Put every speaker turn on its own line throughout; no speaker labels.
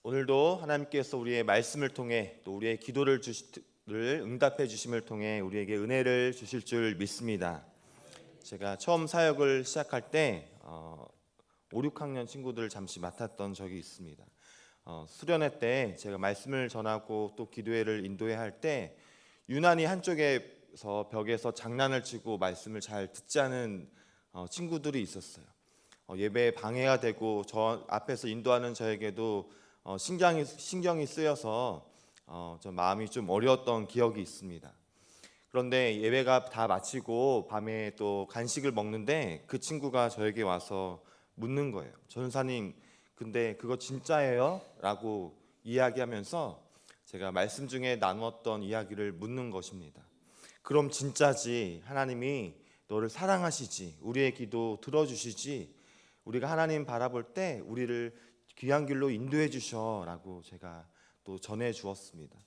오늘도 하나님께서 우리의 말씀을 통해 또 우리의 기도를 응답해 주심을 통해 우리에게 은혜를 주실 줄 믿습니다. 제가 처음 사역을 시작할 때 5, 6학년 친구들을 잠시 맡았던 적이 있습니다. 수련회 때 제가 말씀을 전하고 또 기도회를 인도해야 할 때 유난히 한쪽에서 벽에서 장난을 치고 말씀을 잘 듣지 않은 친구들이 있었어요. 예배에 방해가 되고 저 앞에서 인도하는 저에게도 신경이 쓰여서 좀 마음이 좀 어려웠던 기억이 있습니다. 그런데 예배가 다 마치고 밤에 또 간식을 먹는데 그 친구가 저에게 와서 묻는 거예요. 전사님, 근데 그거 진짜예요? 라고 이야기하면서 제가 말씀 중에 나누었던 이야기를 묻는 것입니다. 그럼 진짜지, 하나님이 너를 사랑하시지, 우리의 기도 들어주시지, 우리가 하나님 바라볼 때 우리를 귀한 길로 인도해 주셔라고 제가 또 전해 주었습니다.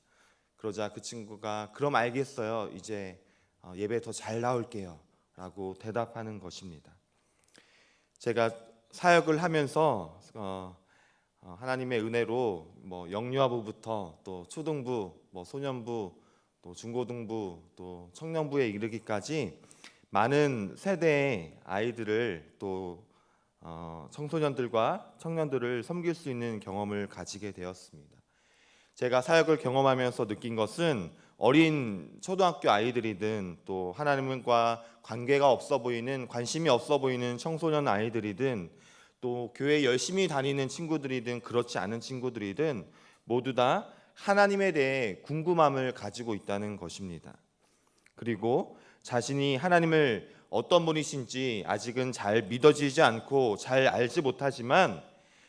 그러자 그 친구가 그럼 알겠어요, 이제 예배 더 잘 나올게요 라고 대답하는 것입니다. 제가 사역을 하면서 하나님의 은혜로 영유아부부터 또 초등부, 소년부, 또 중고등부, 또 청년부에 이르기까지 많은 세대의 아이들을 또 청소년들과 청년들을 섬길 수 있는 경험을 가지게 되었습니다. 제가 사역을 경험하면서 느낀 것은 어린 초등학교 아이들이든 또 하나님과 관계가 없어 보이는, 관심이 없어 보이는 청소년 아이들이든 또 교회 열심히 다니는 친구들이든 그렇지 않은 친구들이든 모두 다 하나님에 대해 궁금함을 가지고 있다는 것입니다. 그리고 자신이 하나님을 어떤 분이신지 아직은 잘 믿어지지 않고 잘 알지 못하지만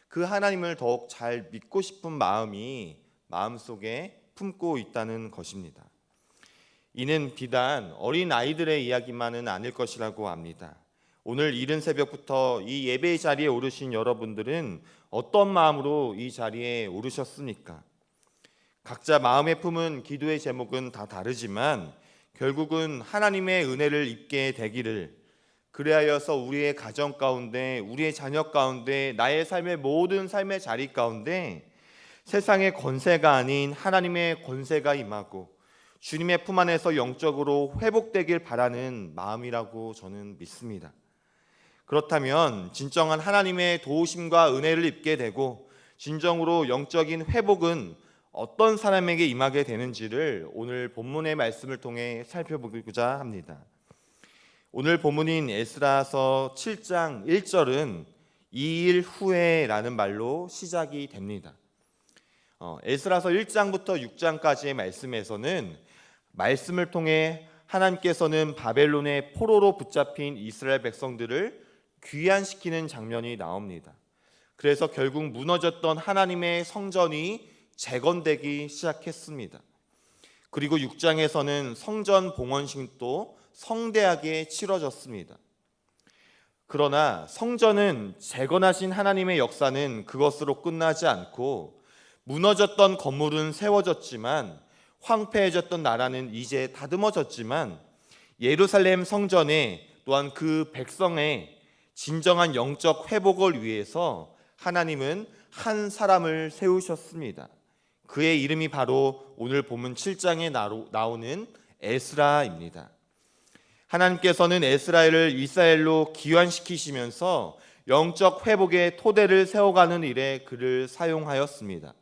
그 하나님을 더욱 잘 믿고 싶은 마음이 마음속에 품고 있다는 것입니다. 이는 비단 어린 아이들의 이야기만은 아닐 것이라고 압니다. 오늘 이른 새벽부터 이 예배의 자리에 오르신 여러분들은 어떤 마음으로 이 자리에 오르셨습니까? 각자 마음에 품은 기도의 제목은 다 다르지만 결국은 하나님의 은혜를 입게 되기를, 그리하여서 우리의 가정 가운데, 우리의 자녀 가운데, 나의 삶의 모든 삶의 자리 가운데 세상의 권세가 아닌 하나님의 권세가 임하고 주님의 품 안에서 영적으로 회복되길 바라는 마음이라고 저는 믿습니다. 그렇다면 진정한 하나님의 도우심과 은혜를 입게 되고 진정으로 영적인 회복은 어떤 사람에게 임하게 되는지를 오늘 본문의 말씀을 통해 살펴보고자 합니다. 오늘 본문인 에스라서 7장 1절은 2일 후에라는 말로 시작이 됩니다. 에스라서 1장부터 6장까지의 말씀에서는 말씀을 통해 하나님께서는 바벨론의 포로로 붙잡힌 이스라엘 백성들을 귀환시키는 장면이 나옵니다. 그래서 결국 무너졌던 하나님의 성전이 재건되기 시작했습니다. 그리고 6장에서는 성전 봉헌식도 성대하게 치러졌습니다. 그러나 성전은 재건하신 하나님의 역사는 그것으로 끝나지 않고 무너졌던 건물은 세워졌지만 황폐해졌던 나라는 이제 다듬어졌지만 예루살렘 성전에 또한 그 백성의 진정한 영적 회복을 위해서 하나님은 한 사람을 세우셨습니다. 그의 이름이 바로 오늘 본문 7장에 나오는 에스라입니다. 하나님께서는 에스라를 이스라엘로 귀환시키시면서 영적 회복의 토대를 세워가는 일에 그를 사용하였습니다.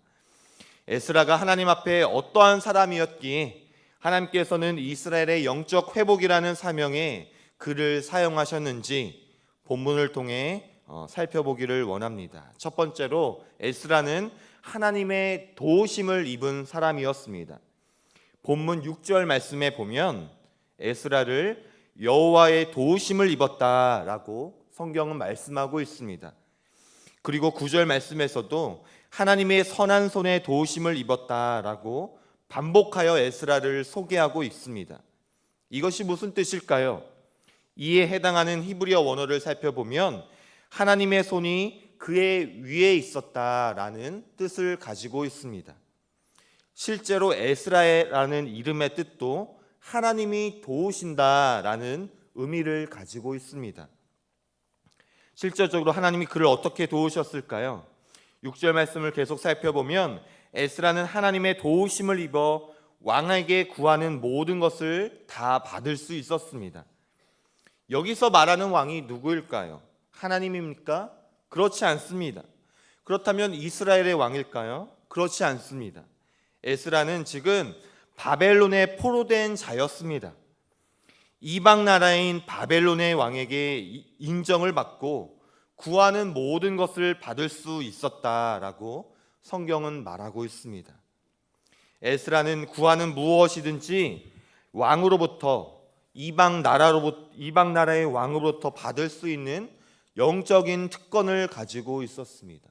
에스라가 하나님 앞에 어떠한 사람이었기에 하나님께서는 이스라엘의 영적 회복이라는 사명에 그를 사용하셨는지 본문을 통해 살펴보기를 원합니다. 첫 번째로 에스라는 하나님의 도우심을 입은 사람이었습니다. 본문 6절 말씀에 보면 에스라를 여호와의 도우심을 입었다라고 성경은 말씀하고 있습니다. 그리고 9절 말씀에서도 하나님의 선한 손에 도우심을 입었다라고 반복하여 에스라를 소개하고 있습니다. 이것이 무슨 뜻일까요? 이에 해당하는 히브리어 원어를 살펴보면 하나님의 손이 그의 위에 있었다라는 뜻을 가지고 있습니다. 실제로 에스라라는 이름의 뜻도 하나님이 도우신다라는 의미를 가지고 있습니다. 실제적으로 하나님이 그를 어떻게 도우셨을까요? 6절 말씀을 계속 살펴보면 에스라는 하나님의 도우심을 입어 왕에게 구하는 모든 것을 다 받을 수 있었습니다. 여기서 말하는 왕이 누구일까요? 하나님입니까? 그렇지 않습니다. 그렇다면 이스라엘의 왕일까요? 그렇지 않습니다. 에스라는 지금 바벨론에 포로된 자였습니다. 이방 나라인 바벨론의 왕에게 인정을 받고 구하는 모든 것을 받을 수 있었다라고 성경은 말하고 있습니다. 에스라는 구하는 무엇이든지 왕으로부터 이방 나라의 왕으로부터 받을 수 있는 영적인 특권을 가지고 있었습니다.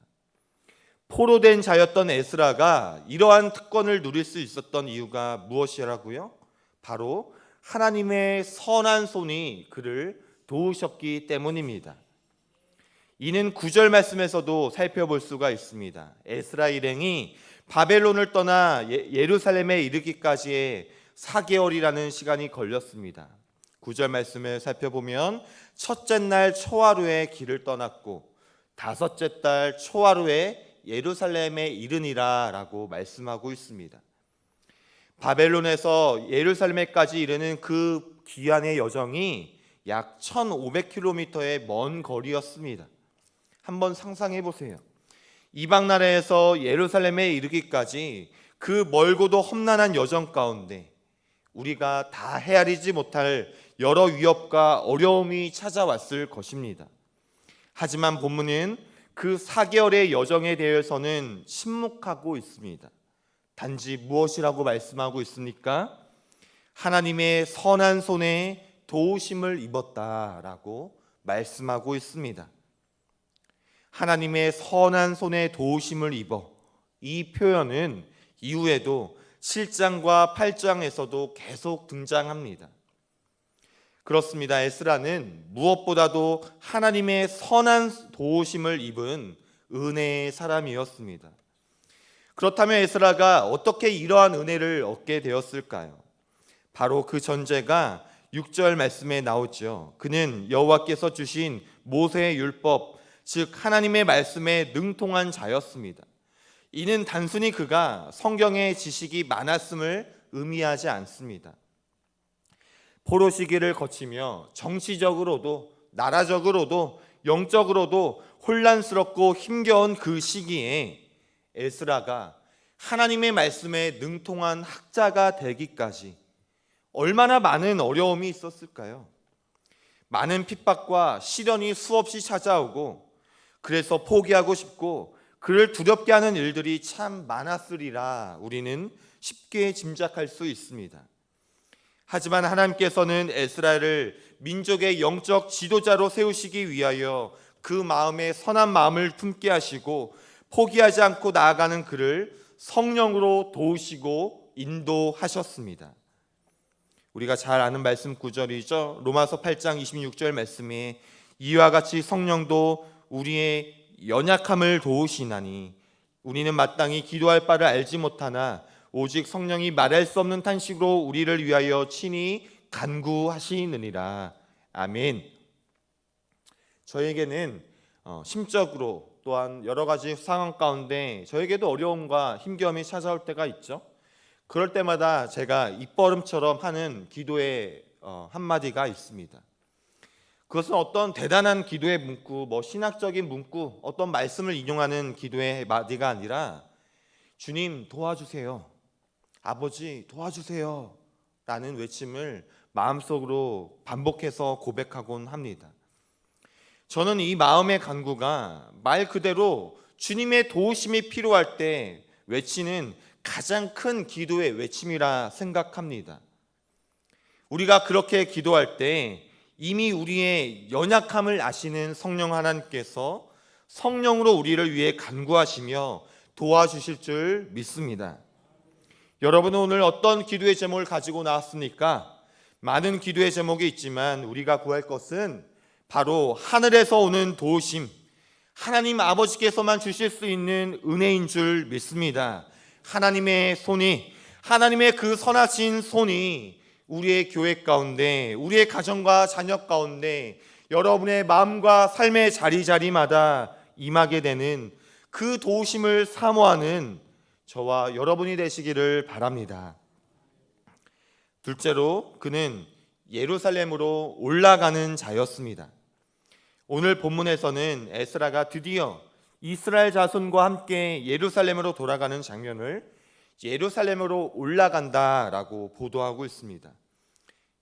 포로된 자였던 에스라가 이러한 특권을 누릴 수 있었던 이유가 무엇이라고요? 바로 하나님의 선한 손이 그를 도우셨기 때문입니다. 이는 9절 말씀에서도 살펴볼 수가 있습니다. 에스라 일행이 바벨론을 떠나 예루살렘에 이르기까지의 4개월이라는 시간이 걸렸습니다. 9절 말씀을 살펴보면 첫째 날 초하루에 길을 떠났고 다섯째 달 초하루에 예루살렘에 이르니라 라고 말씀하고 있습니다. 바벨론에서 예루살렘까지 이르는 그 귀환의 여정이 약 1500km의 먼 거리였습니다. 한번 상상해 보세요. 이방 나라에서 예루살렘에 이르기까지 그 멀고도 험난한 여정 가운데 우리가 다 헤아리지 못할 여러 위협과 어려움이 찾아왔을 것입니다. 하지만 본문은 그 4개월의 여정에 대해서는 침묵하고 있습니다. 단지 무엇이라고 말씀하고 있습니까? 하나님의 선한 손에 도우심을 입었다라고 말씀하고 있습니다. 하나님의 선한 손에 도우심을 입어, 이 표현은 이후에도 7장과 8장에서도 계속 등장합니다. 그렇습니다. 에스라는 무엇보다도 하나님의 선한 도우심을 입은 은혜의 사람이었습니다. 그렇다면 에스라가 어떻게 이러한 은혜를 얻게 되었을까요? 바로 그 전제가 6절 말씀에 나오죠. 그는 여호와께서 주신 모세의 율법, 즉 하나님의 말씀에 능통한 자였습니다. 이는 단순히 그가 성경의 지식이 많았음을 의미하지 않습니다. 포로 시기를 거치며 정치적으로도 나라적으로도 영적으로도 혼란스럽고 힘겨운 그 시기에 에스라가 하나님의 말씀에 능통한 학자가 되기까지 얼마나 많은 어려움이 있었을까요? 많은 핍박과 시련이 수없이 찾아오고 그래서 포기하고 싶고 그를 두렵게 하는 일들이 참 많았으리라 우리는 쉽게 짐작할 수 있습니다. 하지만 하나님께서는 에스라를 민족의 영적 지도자로 세우시기 위하여 그 마음에 선한 마음을 품게 하시고 포기하지 않고 나아가는 그를 성령으로 도우시고 인도하셨습니다. 우리가 잘 아는 말씀 구절이죠. 로마서 8장 26절 말씀에 이와 같이 성령도 우리의 연약함을 도우시나니 우리는 마땅히 기도할 바를 알지 못하나 오직 성령이 말할 수 없는 탄식으로 우리를 위하여 친히 간구하시느니라. 아멘. 저에게는 심적으로 또한 여러 가지 상황 가운데 저에게도 어려움과 힘겨움이 찾아올 때가 있죠. 그럴 때마다 제가 입버릇처럼 하는 기도의 한마디가 있습니다. 그것은 어떤 대단한 기도의 문구, 신학적인 문구, 어떤 말씀을 인용하는 기도의 마디가 아니라 주님 도와주세요, 아버지 도와주세요 라는 외침을 마음속으로 반복해서 고백하곤 합니다. 저는 이 마음의 간구가 말 그대로 주님의 도우심이 필요할 때 외치는 가장 큰 기도의 외침이라 생각합니다. 우리가 그렇게 기도할 때 이미 우리의 연약함을 아시는 성령 하나님께서 성령으로 우리를 위해 간구하시며 도와주실 줄 믿습니다. 여러분은 오늘 어떤 기도의 제목을 가지고 나왔습니까? 많은 기도의 제목이 있지만 우리가 구할 것은 바로 하늘에서 오는 도우심, 하나님 아버지께서만 주실 수 있는 은혜인 줄 믿습니다. 하나님의 손이, 하나님의 그 선하신 손이 우리의 교회 가운데, 우리의 가정과 자녀 가운데, 여러분의 마음과 삶의 자리자리마다 임하게 되는 그 도우심을 사모하는 저와 여러분이 되시기를 바랍니다. 둘째로 그는 예루살렘으로 올라가는 자였습니다. 오늘 본문에서는 에스라가 드디어 이스라엘 자손과 함께 예루살렘으로 돌아가는 장면을 예루살렘으로 올라간다라고 보도하고 있습니다.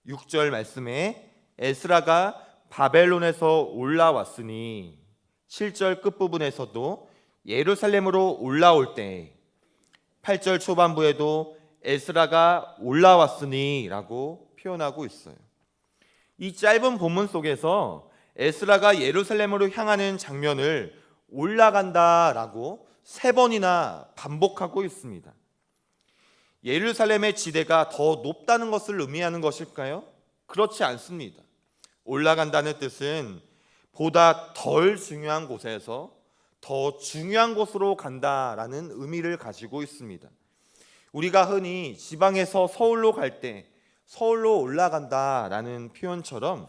6절 말씀에 에스라가 바벨론에서 올라왔으니, 7절 끝부분에서도 예루살렘으로 올라올 때, 8절 초반부에도 에스라가 올라왔으니 라고 표현하고 있어요. 이 짧은 본문 속에서 에스라가 예루살렘으로 향하는 장면을 올라간다 라고 3번이나 반복하고 있습니다. 예루살렘의 지대가 더 높다는 것을 의미하는 것일까요? 그렇지 않습니다. 올라간다는 뜻은 보다 덜 중요한 곳에서 더 중요한 곳으로 간다라는 의미를 가지고 있습니다. 우리가 흔히 지방에서 서울로 갈 때 서울로 올라간다라는 표현처럼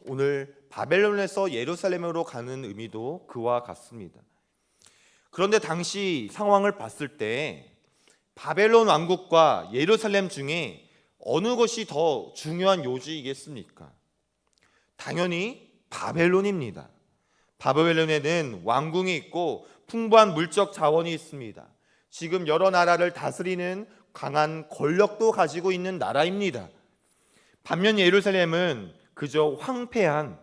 오늘 바벨론에서 예루살렘으로 가는 의미도 그와 같습니다. 그런데 당시 상황을 봤을 때 바벨론 왕국과 예루살렘 중에 어느 것이 더 중요한 요지이겠습니까? 당연히 바벨론입니다. 바벨론에는 왕궁이 있고 풍부한 물적 자원이 있습니다. 지금 여러 나라를 다스리는 강한 권력도 가지고 있는 나라입니다. 반면 예루살렘은 그저 황폐한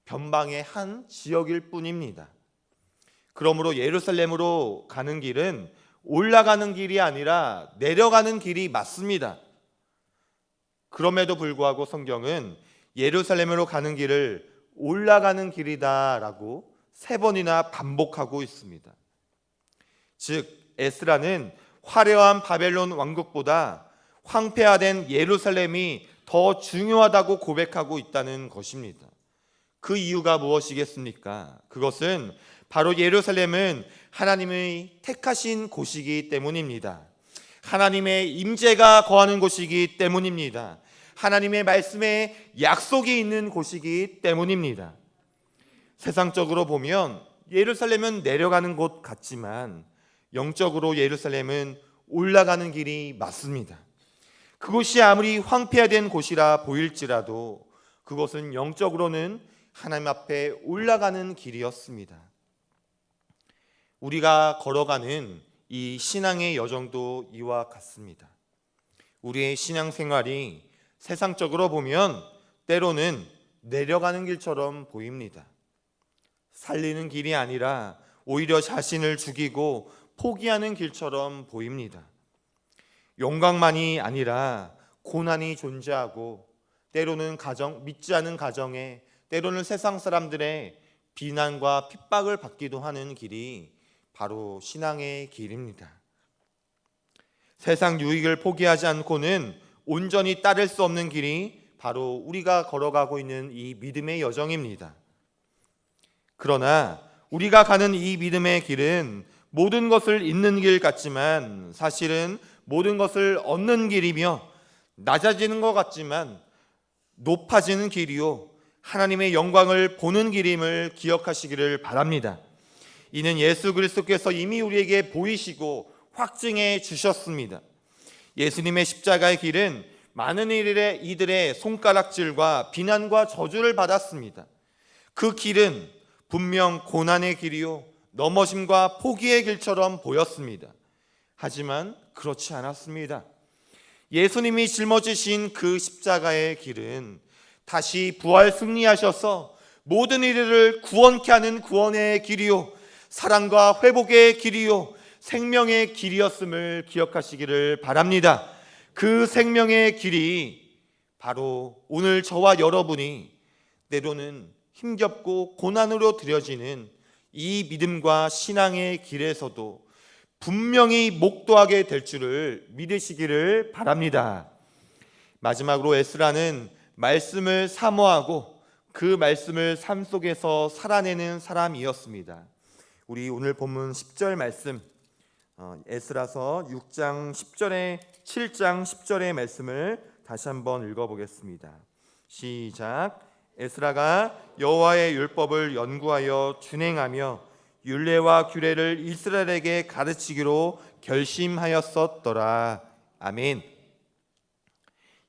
변방의 한 지역일 뿐입니다. 그러므로 예루살렘으로 가는 길은 올라가는 길이 아니라 내려가는 길이 맞습니다. 그럼에도 불구하고 성경은 예루살렘으로 가는 길을 올라가는 길이다라고 3번이나 반복하고 있습니다. 즉 에스라는 화려한 바벨론 왕국보다 황폐화된 예루살렘이 더 중요하다고 고백하고 있다는 것입니다. 그 이유가 무엇이겠습니까? 그것은 바로 예루살렘은 하나님의 택하신 곳이기 때문입니다. 하나님의 임재가 거하는 곳이기 때문입니다. 하나님의 말씀에 약속이 있는 곳이기 때문입니다. 세상적으로 보면 예루살렘은 내려가는 곳 같지만 영적으로 예루살렘은 올라가는 길이 맞습니다. 그곳이 아무리 황폐화된 곳이라 보일지라도 그것은 영적으로는 하나님 앞에 올라가는 길이었습니다. 우리가 걸어가는 이 신앙의 여정도 이와 같습니다. 우리의 신앙생활이 세상적으로 보면 때로는 내려가는 길처럼 보입니다. 살리는 길이 아니라 오히려 자신을 죽이고 포기하는 길처럼 보입니다. 영광만이 아니라 고난이 존재하고 때로는 믿지 않은 가정에 때로는 세상 사람들의 비난과 핍박을 받기도 하는 길이 바로 신앙의 길입니다. 세상 유익을 포기하지 않고는 온전히 따를 수 없는 길이 바로 우리가 걸어가고 있는 이 믿음의 여정입니다. 그러나 우리가 가는 이 믿음의 길은 모든 것을 잃는 길 같지만 사실은 모든 것을 얻는 길이며 낮아지는 것 같지만 높아지는 길이요 하나님의 영광을 보는 길임을 기억하시기를 바랍니다. 이는 예수 그리스도께서 이미 우리에게 보이시고 확증해 주셨습니다. 예수님의 십자가의 길은 많은 이들의 손가락질과 비난과 저주를 받았습니다. 그 길은 분명 고난의 길이요 넘어짐과 포기의 길처럼 보였습니다. 하지만 그렇지 않았습니다. 예수님이 짊어지신 그 십자가의 길은 다시 부활 승리하셔서 모든 이들을 구원케 하는 구원의 길이요 사랑과 회복의 길이요 생명의 길이었음을 기억하시기를 바랍니다. 그 생명의 길이 바로 오늘 저와 여러분이 때로는 힘겹고 고난으로 들여지는 이 믿음과 신앙의 길에서도 분명히 목도하게 될 줄을 믿으시기를 바랍니다. 마지막으로 에스라는 말씀을 사모하고 그 말씀을 삶 속에서 살아내는 사람이었습니다. 우리 오늘 본문 10절 말씀 에스라서 6장 10절에 7장 10절의 말씀을 다시 한번 읽어보겠습니다. 시작. 에스라가 여호와의 율법을 연구하여 준행하며 율례와 규례를 이스라엘에게 가르치기로 결심하였었더라. 아멘.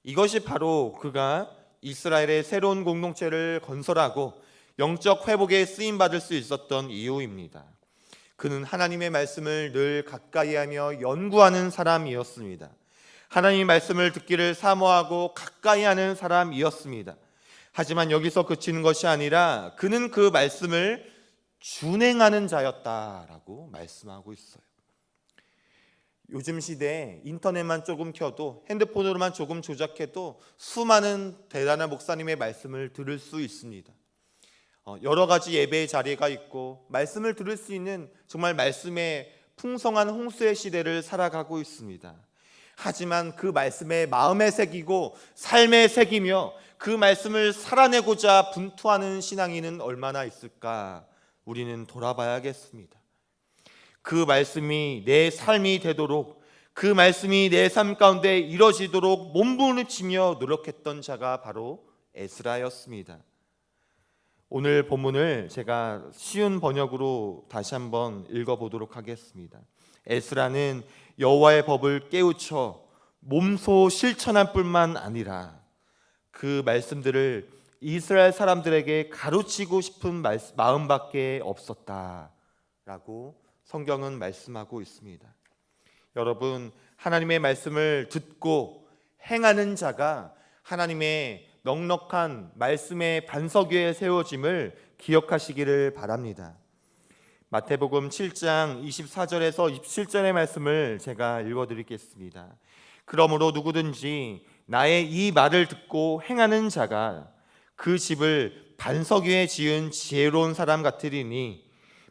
이것이 바로 그가 이스라엘의 새로운 공동체를 건설하고 영적 회복에 쓰임받을 수 있었던 이유입니다. 그는 하나님의 말씀을 늘 가까이하며 연구하는 사람이었습니다. 하나님의 말씀을 듣기를 사모하고 가까이하는 사람이었습니다. 하지만 여기서 그치는 것이 아니라 그는 그 말씀을 준행하는 자였다라고 말씀하고 있어요. 요즘 시대에 인터넷만 조금 켜도, 핸드폰으로만 조금 조작해도 수많은 대단한 목사님의 말씀을 들을 수 있습니다. 여러 가지 예배의 자리가 있고 말씀을 들을 수 있는 정말 말씀의 풍성한 홍수의 시대를 살아가고 있습니다. 하지만 그 말씀에 마음에 새기고 삶에 새기며 그 말씀을 살아내고자 분투하는 신앙인은 얼마나 있을까? 우리는 돌아봐야겠습니다. 그 말씀이 내 삶이 되도록, 그 말씀이 내 삶 가운데 이루어지도록 몸부림치며 노력했던 자가 바로 에스라였습니다. 오늘 본문을 제가 쉬운 번역으로 다시 한번 읽어보도록 하겠습니다. 에스라는 여호와의 법을 깨우쳐 몸소 실천할 뿐만 아니라 그 말씀들을 이스라엘 사람들에게 가르치고 싶은 마음밖에 없었다라고 성경은 말씀하고 있습니다. 여러분, 하나님의 말씀을 듣고 행하는 자가 하나님의 넉넉한 말씀의 반석 위에 세워짐을 기억하시기를 바랍니다. 마태복음 7장 24절에서 27절의 말씀을 제가 읽어드리겠습니다. 그러므로 누구든지 나의 이 말을 듣고 행하는 자가 그 집을 반석 위에 지은 지혜로운 사람 같으리니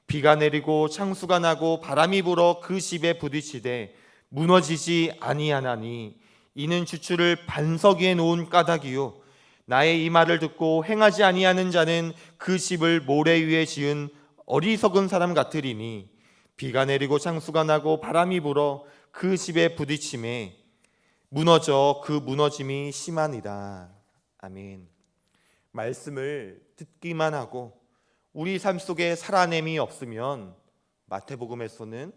비가 내리고 창수가 나고 바람이 불어 그 집에 부딪히되 무너지지 아니하나니 이는 주추를 반석 위에 놓은 까닭이요 나의 이 말을 듣고 행하지 아니하는 자는 그 집을 모래 위에 지은 어리석은 사람 같으리니 비가 내리고 창수가 나고 바람이 불어 그 집에 부딪힘에 무너져 그 무너짐이 심하니라. 아멘. 말씀을 듣기만 하고 우리 삶 속에 살아냄이 없으면 마태복음에서는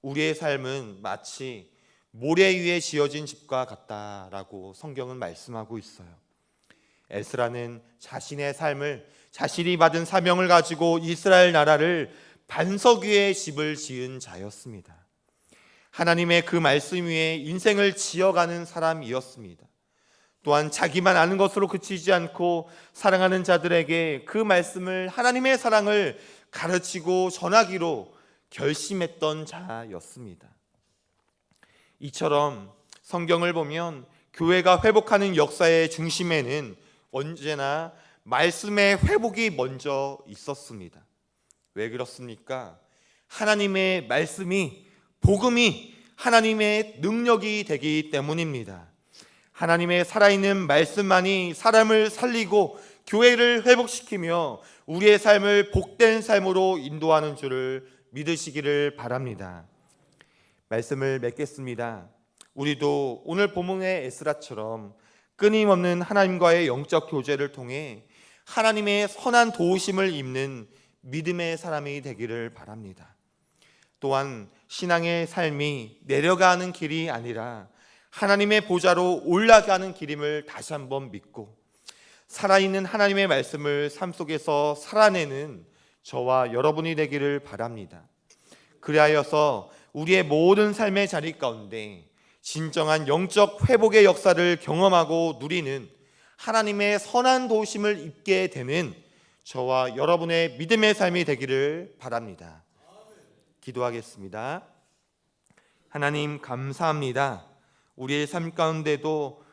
우리의 삶은 마치 모래 위에 지어진 집과 같다라고 성경은 말씀하고 있어요. 에스라는 자신의 삶을, 자신이 받은 사명을 가지고 이스라엘 나라를 반석 위에 집을 지은 자였습니다. 하나님의 그 말씀 위에 인생을 지어가는 사람이었습니다. 또한 자기만 아는 것으로 그치지 않고 사랑하는 자들에게 그 말씀을, 하나님의 사랑을 가르치고 전하기로 결심했던 자였습니다. 이처럼 성경을 보면 교회가 회복하는 역사의 중심에는 언제나 말씀의 회복이 먼저 있었습니다. 왜 그렇습니까? 하나님의 말씀이, 복음이 하나님의 능력이 되기 때문입니다. 하나님의 살아있는 말씀만이 사람을 살리고 교회를 회복시키며 우리의 삶을 복된 삶으로 인도하는 줄을 믿으시기를 바랍니다. 말씀을 맺겠습니다. 우리도 오늘 본문의 에스라처럼 끊임없는 하나님과의 영적 교제를 통해 하나님의 선한 도우심을 입는 믿음의 사람이 되기를 바랍니다. 또한 신앙의 삶이 내려가는 길이 아니라 하나님의 보좌로 올라가는 길임을 다시 한번 믿고 살아있는 하나님의 말씀을 삶 속에서 살아내는 저와 여러분이 되기를 바랍니다. 그리하여서 우리의 모든 삶의 자리 가운데 진정한 영적 회복의 역사를 경험하고 누리는 하나님의 선한 도우심을 입게 되는 저와 여러분의 믿음의 삶이 되기를 바랍니다. 기도하겠습니다. 하나님 감사합니다. 우리의 삶 가운데도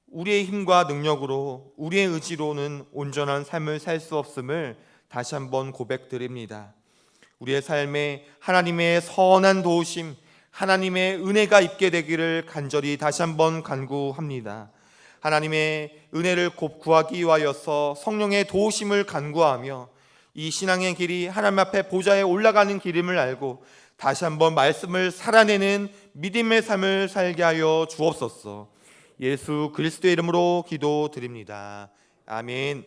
우리의 힘과 능력으로, 우리의 의지로는 온전한 삶을 살 수 없음을 다시 한번 고백드립니다. 우리의 삶에 하나님의 선한 도우심, 하나님의 은혜가 있게 되기를 간절히 다시 한번 간구합니다. 하나님의 은혜를 구하기 위하여서 성령의 도우심을 간구하며 이 신앙의 길이 하나님 앞에 보좌에 올라가는 길임을 알고 다시 한번 말씀을 살아내는 믿음의 삶을 살게 하여 주옵소서. 예수 그리스도의 이름으로 기도드립니다. 아멘.